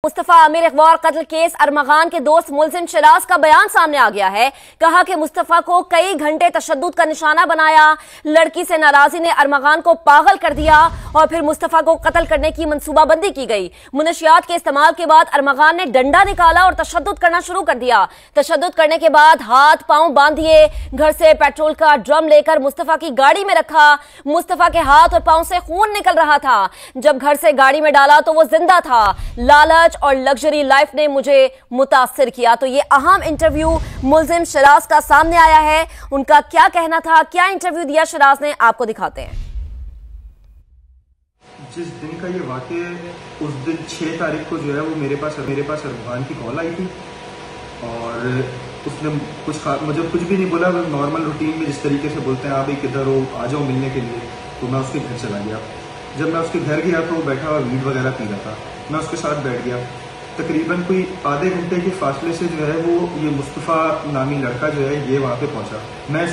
मुस्तफा आमिर अगवा कत्ल केस अरमगान के दोस्त मुलजिम शिराज का बयान सामने आ गया है। कहा कि मुस्तफा को कई घंटे तशद्दुद का निशाना बनाया, लड़की से नाराजी ने अरमगान को पागल कर दिया और फिर मुस्तफा को कत्ल करने की मंसूबाबंदी की गई। मुनशियात के इस्तेमाल के बाद अरमगान ने डंडा निकाला और तशद्दुद करना शुरू कर दिया। तशद्दुद करने के बाद हाथ पांव बांध दिए, घर से पेट्रोल का ड्रम लेकर मुस्तफा की गाड़ी में रखा। मुस्तफा के हाथ और पांव से खून निकल रहा था। जब घर से गाड़ी में डाला तो वो जिंदा था। लालच और लग्जरी लाइफ ने मुझे मुतासिर किया। तो ये अहम इंटरव्यू मुलजिम शिराज का सामने आया है। उनका क्या कहना था, क्या इंटरव्यू दिया शिराज ने, आपको दिखाते हैं। जिस दिन का ये वाक़या, उस दिन 6 तारीख को जो है वो मेरे पास अरमगान की कॉल आई थी और उसने मुझे कुछ भी नहीं बोला। नॉर्मल रूटीन में जिस तरीके से बोलते हैं, आप एक किधर हो, आ जाओ मिलने के लिए, तो मैं उसके घर चला गया। जब मैं उसके घर गया तो वो बैठा हुआ वीड वगैरह पी रहा था। मैं उसके साथ बैठ गया। तकरीबन कोई आधे घंटे के फासले से जो है वो ये मुस्तफ़ा नामी लड़का जो है ये वहाँ पे पहुँचा। मैं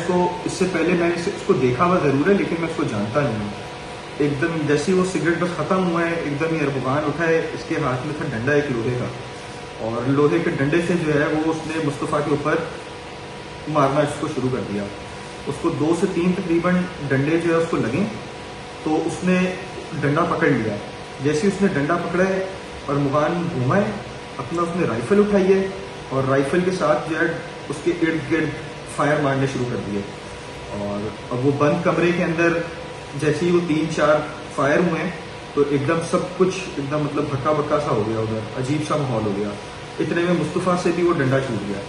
इससे पहले मैंने इसको देखा हुआ ज़रूर है, लेकिन मैं इसको जानता नहीं हूँ। एकदम जैसे ही वो सिगरेट बस ख़त्म हुआ है, एकदम ही अरमगान उठा है। इसके हाथ में था डंडा एक लोहे का, और लोहे के डंडे से जो है वो उसने मुस्तफ़ा के ऊपर मारना इसको शुरू कर दिया। उसको 2 से 3 तकरीबन डंडे जो है उसको लगे, तो उसने डंडा पकड़ लिया। जैसे उसने डंडा पकड़ा है और मुगान घूमा है, अपना उसने राइफल उठाई है और राइफल के साथ जो है उसके इर्द गिर्द फायर मारने शुरू कर दिए। और अब वो बंद कमरे के अंदर जैसे ही वो 3-4 फायर हुए हैं तो एकदम सब कुछ एकदम मतलब भक्का भक्का सा हो गया, उधर अजीब सा माहौल हो गया। इतने में मुस्तफ़ा से भी वो डंडा छूट गया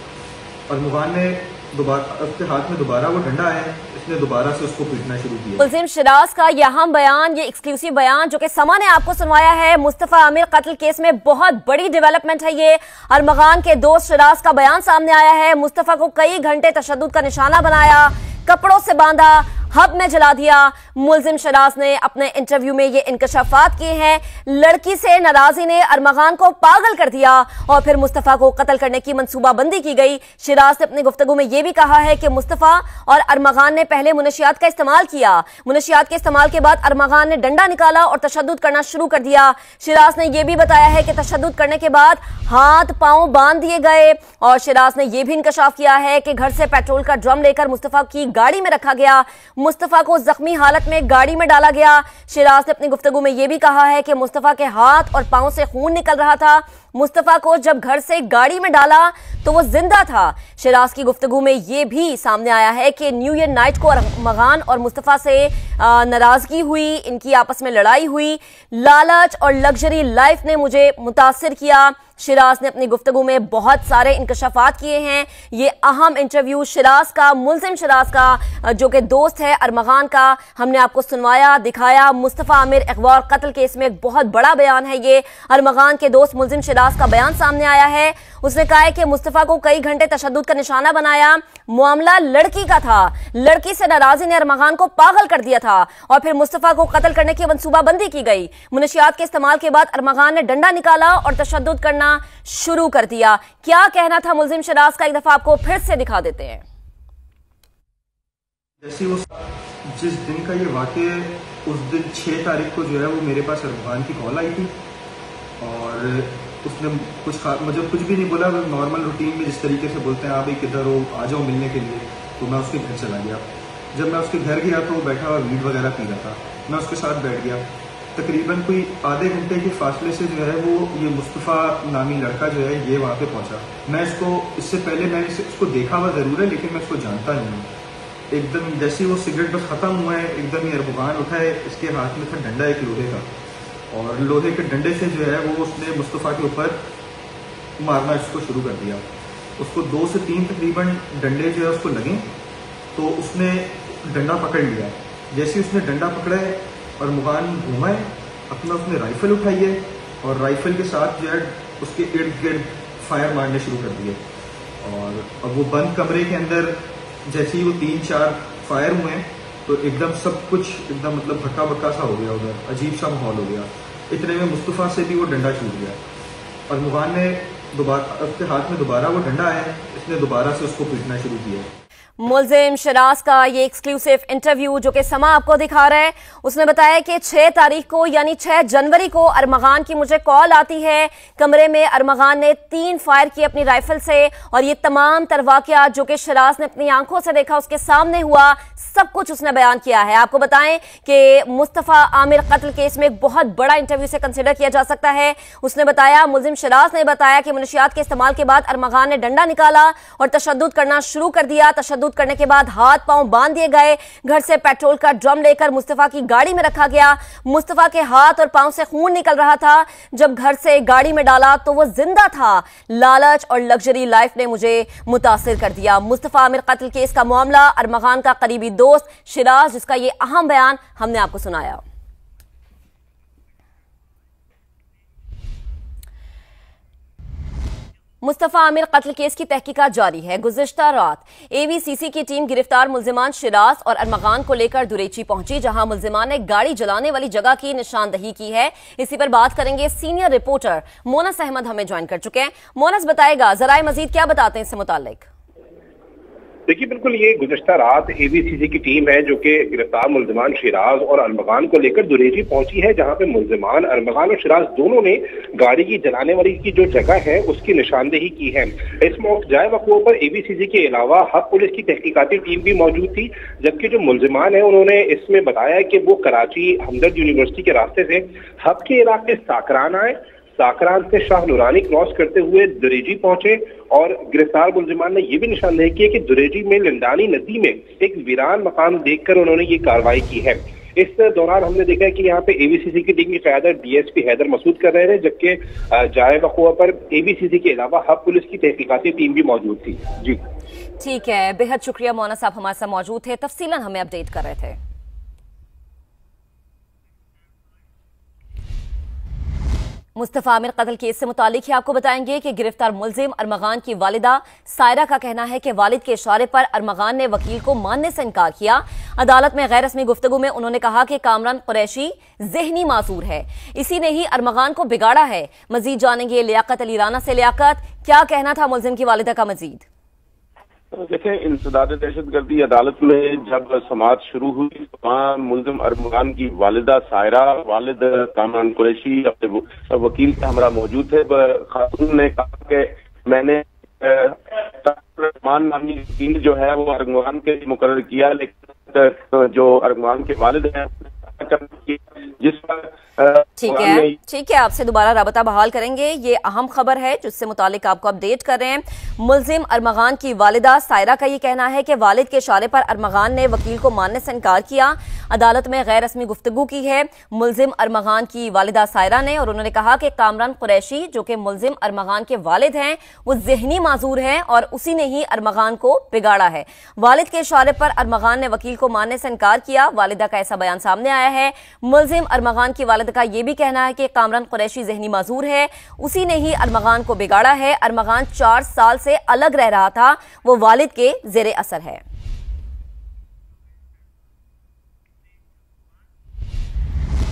और मुगान ने दोबारा उसके हाथ में दोबारा वो डंडा आया, इसने दोबारा से उसको पीटना शुरू किया। मुलजिम शिराज का यह अहम बयान, ये एक्सक्लूसिव बयान जो कि समा ने आपको सुनवाया है। मुस्तफा आमिर कत्ल केस में बहुत बड़ी डेवलपमेंट है ये। अरमगान के दोस्त शिराज का बयान सामने आया है। मुस्तफा को कई घंटे तशद्दुद का निशाना बनाया, कपड़ों से बांधा, हब में जला दिया। मुलजिम शिराज ने अपने इंटरव्यू में ये इंकशाफात किए हैं। लड़की से नाराजी ने अरमगान को पागल कर दिया और फिर मुस्तफा को कत्ल करने की मंसूबाबंदी की गई। शिराज ने अपनी गुफ्तगू में यह भी कहा है कि मुस्तफा और अरमगान ने पहले मुनशियात का इस्तेमाल किया। मुनशियात के इस्तेमाल के बाद अरमगान ने डंडा निकाला और तशद्दुद करना शुरू कर दिया। शिराज ने यह भी बताया है कि तशद्दुद करने के बाद हाथ पांव बांध दिए गए। और शिराज ने यह भी इंकशाफ किया है कि घर से पेट्रोल का ड्रम लेकर मुस्तफा की गाड़ी में रखा गया। मुस्तफा को जख्मी हालत में गाड़ी में डाला गया। शिराज ने अपनी गुफ्तगू में यह भी कहा है कि मुस्तफा के हाथ और पांव से खून निकल रहा था। मुस्तफा को जब घर से गाड़ी में डाला तो वो जिंदा था। शिराज की गुफ्तगू में यह भी सामने आया है कि न्यू ईयर नाइट को अरमगान और मुस्तफा से नाराजगी हुई, इनकी आपस में लड़ाई हुई। लालच और लग्जरी लाइफ ने मुझे मुतासिर किया। शिराज ने अपनी गुफ्तगू में बहुत सारे इंकशाफात किए हैं। ये अहम इंटरव्यू शिराज का, मुलजिम शिराज का जो कि दोस्त है अरमगान का, हमने आपको सुनवाया, दिखाया। मुस्तफा आमिर अगवा कत्ल केस में एक बहुत बड़ा बयान है ये। अरमगान के दोस्त मुलजिम शिराज का बयान सामने आया है। उसने कहा है कि मुस्तफा को कई घंटे तशद्दुद का निशाना बनाया। मामला लड़की का था। लड़की से नाराजी ने अरमगान को पागल कर दिया था और फिर मुस्तफा को कत्ल करने की मंसूबाबंदी की गई। मुनशियात के इस्तेमाल के बाद अरमगान ने डंडा निकाला और तशद्दुद करना शुरू कर दिया। क्या कहना था मुलजिम शिराज का, एक दफा आपको फिर से दिखा देते हैं। जैसे वो जिस दिन का ये वाक़या, उस दिन 6 तारीख को जो है वो मेरे पास अरमगान की कॉल आई थी और उसने मुझे कुछ भी नहीं बोला। नॉर्मल रूटीन में जिस तरीके से बोलते हैं, आप एक किधर हो, आ जाओ मिलने के लिए, तो मैं उसके घर चला गया। जब मैं उसके घर गया तो वो बैठा हुआ वीड वगैरह पी रहा था। मैं उसके साथ बैठ गया। तकरीबन कोई आधे घंटे के फासले से जो है वो ये मुस्तफ़ा नामी लड़का जो है ये वहाँ पे पहुँचा। मैं इससे पहले मैंने इसको देखा हुआ ज़रूर है, लेकिन मैं इसको जानता नहीं हूँ। एकदम जैसे ही वो सिगरेट बस ख़त्म हुआ है, एकदम ही अरमगान उठा है। इसके हाथ में था डंडा एक लोहे का, और लोहे के डंडे से जो है वो उसने मुस्तफ़ा के ऊपर मारना इसको शुरू कर दिया। उसको 2 से 3 तकरीबन डंडे जो है उसको लगे, तो उसने डंडा पकड़ लिया। जैसे उसने डंडा पकड़ा है और मुगान घूमा है, अपना उसने राइफल उठाई है और राइफल के साथ जो है उसके इर्द गिर्द फायर मारने शुरू कर दिए। और अब वो बंद कमरे के अंदर जैसे ही वो 3-4 फायर हुए हैं तो एकदम सब कुछ एकदम मतलब भक्का भक्का सा हो गया, उधर अजीब सा माहौल हो गया। इतने में मुस्तफ़ा से भी वो डंडा छूट गया और मुगान ने दोबारा उसके हाथ में दोबारा वो डंडा आया, इसने दोबारा से उसको पीटना शुरू किया। मुलजिम शिराज का ये एक्सक्लूसिव इंटरव्यू जो कि समा आपको दिखा रहा है, उसने बताया कि 6 तारीख को यानी 6 जनवरी को अरमगान की मुझे कॉल आती है। कमरे में अरमगान ने 3 फायर किए अपनी राइफल से और ये तमाम तरवाकियात जो कि शिराज ने अपनी आंखों से देखा, उसके सामने हुआ, सब कुछ उसने बयान किया है। आपको बताएं कि मुस्तफा आमिर कत्ल केस में एक बहुत बड़ा इंटरव्यू से कंसिडर किया जा सकता है। उसने बताया, मुलजिम शिराज ने बताया कि मनशियात के इस्तेमाल के बाद अरमगान ने डंडा निकाला और तशद्दुद करना शुरू कर दिया। तशद्दुद करने के बाद हाथ पांव बांध दिए गए। घर से पेट्रोल का ड्रम लेकर मुस्तफा की गाड़ी में रखा गया। मुस्तफा के हाथ और पांव से खून निकल रहा था। जब घर से गाड़ी में डाला तो वो जिंदा था। लालच और लग्जरी लाइफ ने मुझे मुतासिर कर दिया। मुस्तफा आमिर कत्ल केस का मामला, अरमगान का करीबी दोस्त शिराज, जिसका ये अहम बयान हमने आपको सुनाया। मुस्तफा आमिर कत्ल केस की तहकीकात जारी है। गुज़िश्ता रात एवीसीसी की टीम गिरफ्तार मुलजिमान शिराज और अरमगान को लेकर दुरेची पहुंची, जहां मुलजिमान ने गाड़ी जलाने वाली जगह की निशानदही की है। इसी पर बात करेंगे, सीनियर रिपोर्टर मोनस अहमद हमें ज्वाइन कर चुके हैं। मोनस, बताएगा जराए मजीद क्या बताते हैं इससे मुताल्लिक? देखिए, बिल्कुल ये गुज़िश्ता रात एवीसीसी की टीम है जो कि गिरफ्तार मुलजिमान शिराज और अरमगान को लेकर दुरेजी पहुंची है, जहां पे मुलजिमान अरमगान और शिराज दोनों ने गाड़ी की जलाने वाली की जो जगह है उसकी निशानदेही की है। इस जाए वक़्त पर एवीसीसी के अलावा हब पुलिस की तहकीकाती टीम भी मौजूद थी, जबकि जो मुलजिमान है उन्होंने इसमें बताया कि वो कराची हमदर्द यूनिवर्सिटी के रास्ते से हब के इलाके साकरान आए, साकरान से शाह नूरानी क्रॉस करते हुए दुरेजी पहुंचे और गिरफ्तार मुलजिमान ने यह भी निशानदेही की कि दुरेजी में लिंदानी नदी में एक वीरान मकान देखकर उन्होंने ये कार्रवाई की है। इस दौरान हमने देखा कि यहाँ पे एवीसीसी की टीम की क़यादत डीएसपी हैदर मसूद कर रहे थे, जबकि जाए वक़्त पर एवीसीसी के अलावा हब पुलिस की तहकीकाती टीम भी मौजूद थी। जी ठीक है, बेहद शुक्रिया मोनस, आप हमारे साथ मौजूद थे, तफसीलन हमें अपडेट कर रहे थे। मुस्तफा आमिर कत्ल केस से मुतालिक ही आपको बताएंगे कि गिरफ्तार मुलजिम अरमगान की वालिदा सायरा का कहना है कि वालिद के इशारे पर अरमगान ने वकील को मानने से इनकार किया। अदालत में गैर रस्मी गुफ्तगू में उन्होंने कहा कि कामरान कुरैशी ज़हनी मासूर है, इसी ने ही अरमगान को बिगाड़ा है। मजीद जानेंगे लियाकत अली राना से। लियाकत, क्या कहना था मुलजिम की वालिदा का मजीद? देखें, इंसदाद दहशतगर्दी अदालत में जब समाअत शुरू हुई तो वहाँ मुलजिम अरमगान की वालिदा सायरा, वालिद कामरान कुरैशी अपने वकील के हमरा मौजूद थे। खातून ने कहा कि मैंने रहमान नामी वकील जो है वो अरमगान के लिए मुकर्रर किया, लेकिन जो अरमगान के वालिद हैं जिस पर ठीक है, आपसे दोबारा राबता बहाल करेंगे। ये अहम खबर है जिससे मुतालिक आपको अपडेट कर रहे हैं। मुलजिम अरमगान की वालिदा सायरा का ये कहना है कि वालिद के इशारे पर अरमगान ने वकील को मानने से इनकार किया। अदालत में गैर रस्मी गुफ्तगू की है मुलजिम अरमगान की वालिदा सायरा ने, और उन्होंने कहा कि कामरान कुरैशी जो कि मुलजिम अरमगान के वालिद हैं वो ज़हनी माजूर हैं और उसी ने ही अरमगान को बिगाड़ा है। वालिद के इशारे पर अरमगान ने वकील को मानने से इनकार किया। वालिदा का ऐसा बयान सामने आया है। मुलजिम अरमगान की वालिदा का यह भी कहना है कि कामरान कुरैशी ज़हनी माजूर है, उसी ने ही अरमगान को बिगाड़ा है। अरमगान 4 साल से अलग रह रहा था, वो वालिद के ज़ेरे असर है।